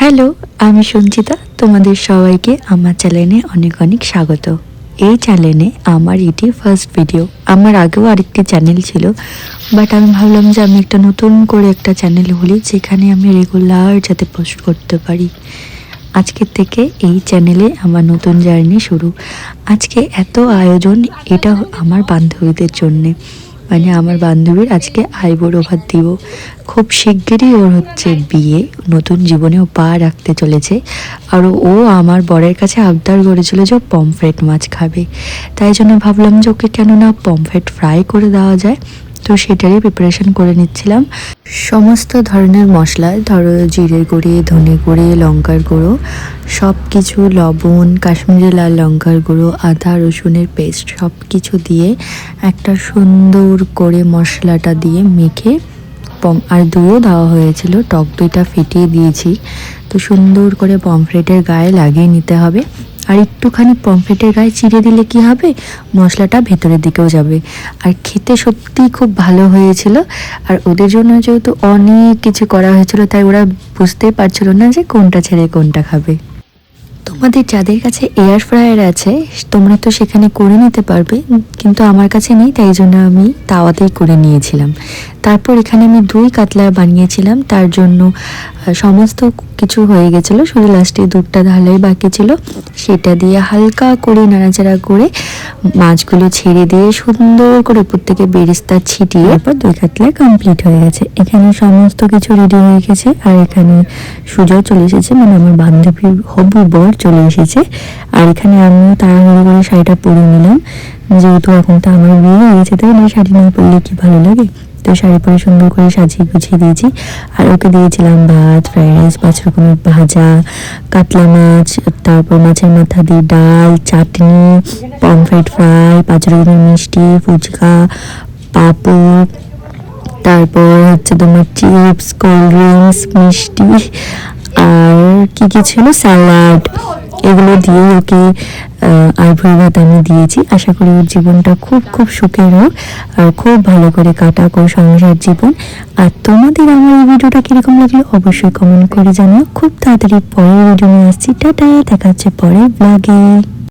Hello, আমি সঞ্চিতা। তোমাদের সবাইকে আমার চ্যানেলে অনেক অনেক স্বাগত। এই চ্যানেলে আমার এটি ফার্স্ট ভিডিও। আমার আগেও আরেকটি চ্যানেল ছিল, বাট আমি ভাবলাম যে আমি একটা নতুন করে একটা চ্যানেল খুলি যেখানে আমি রেগুলার যাতে পোস্ট করতে পারি। আজকের থেকে এই চ্যানেলে আমার নতুন জার্নি শুরু। আজকে এত আয়োজন, এটা আমার বান্ধবীদের জন্যে। মানে আমার বান্ধবীর আজকে আইবুড়ো ভাত দিব। খুব শিগগিরই ওর হচ্ছে বিয়ে, নতুন জীবনেও পা রাখতে চলেছে। আর ও আমার বরের কাছে আবদার করেছিল যে ও পমফ্রেট মাছ খাবে। তাই জন্য ভাবলাম যে ওকে কেন না পমফ্রেট ফ্রাই করে দেওয়া যায়। তো সেটারই প্রিপারেশন করে নিচ্ছিলাম। সমস্ত ধরনের মশলা, ধরো জিরে গুঁড়ি, ধনে গুঁড়ি, লঙ্কার গুঁড়ো, সব কিছু, লবণ, কাশ্মীরি লাল লঙ্কার গুঁড়ো, আদা রসুনের পেস্ট সব কিছু দিয়ে একটা সুন্দর করে মশলাটা দিয়ে মেখে আর দইও দেওয়া হয়েছিল, টক দইটা ফেটিয়ে দিয়েছি। তো সুন্দর করে পমফ্রেটের গায়ে লাগিয়ে নিতে হবে। আর একটুখানি পমফ্রেটের গায়ে চিড়ে দিলে কি হবে, মশলাটা ভেতরের দিকেও যাবে। আর খেতে সত্যিই খুব ভালো হয়েছিল। আর ওদের জন্য যেহেতু অনেক কিছু করা হয়েছিল, তাই ওরা বুঝতেই পারছিল না যে কোনটা ছেড়ে কোনটা খাবে। তোমাদের যাদের কাছে এয়ার ফ্রায়ার আছে তোমরা তো সেখানে করে নিতে পারবে, কিন্তু আমার কাছে নেই, তাই জন্য আমি তাওয়াতেই করে নিয়েছিলাম। তারপর এখানে আমি 2 কাতলা বানিয়েছিলাম, তার জন্য সমস্ত কিছু হয়ে গেছিলো, শুধু লাস্টে দুধটা ঢালাই বাকি ছিল। সেটা দিয়ে হালকা করে নাড়াচাড়া করে মাছগুলো ছেড়ে দিয়ে সুন্দর করে উপর থেকে বেরেস্তা ছিটিয়ে তারপর 2 কাতলা কমপ্লিট হয়ে গেছে। এখানে সমস্ত কিছু রেডি হয়ে গেছে। আর এখানে সুজয় চলে এসেছে, মানে আমার বান্ধবীর হবু বর চলে এসেছে। আর এখানে আমিও তাড়াহুড়ো করে শাড়িটা পরে নিলাম, যেহেতু এখন তো আমার বিয়ে হয়ে গেছে, তাই না, শাড়ি না পরলে কি ভালো লাগে। তো শাড়ি পরে সুন্দর করে সাজিয়ে গুছিয়ে দিয়েছি। আর ওকে দিয়েছিলাম ভাত, ফ্রাইড রাইস, 5 রকমের ভাজা, কাতলা মাছ, তারপর মাছের মাথা দিয়ে ডাল, চাটনি, পমফ্রেট ফ্রাই, 5 রকমের মিষ্টি, ফুচকা, পাঁপড়, তারপর হচ্ছে তোমার চিপস, কোল্ড ড্রিঙ্কস, মিষ্টি, আর কি কি ছিল, স্যালাড, এগুলো দিয়ে ওকে আইবুড়ো ভাত আমি দিয়েছি। আশা করি ওর জীবনটা খুব খুব সুখের হোক আর খুব ভালো করে কাটাক ওর সংসার জীবন। আর তোমাদের আমার এই ভিডিওটা কিরকম লাগলো অবশ্যই কমেন্ট করে জানিও। খুব তাড়াতাড়ি পরের ভিডিও নিয়ে আসছি। টাটা, দেখা হচ্ছে পরের ব্লগে।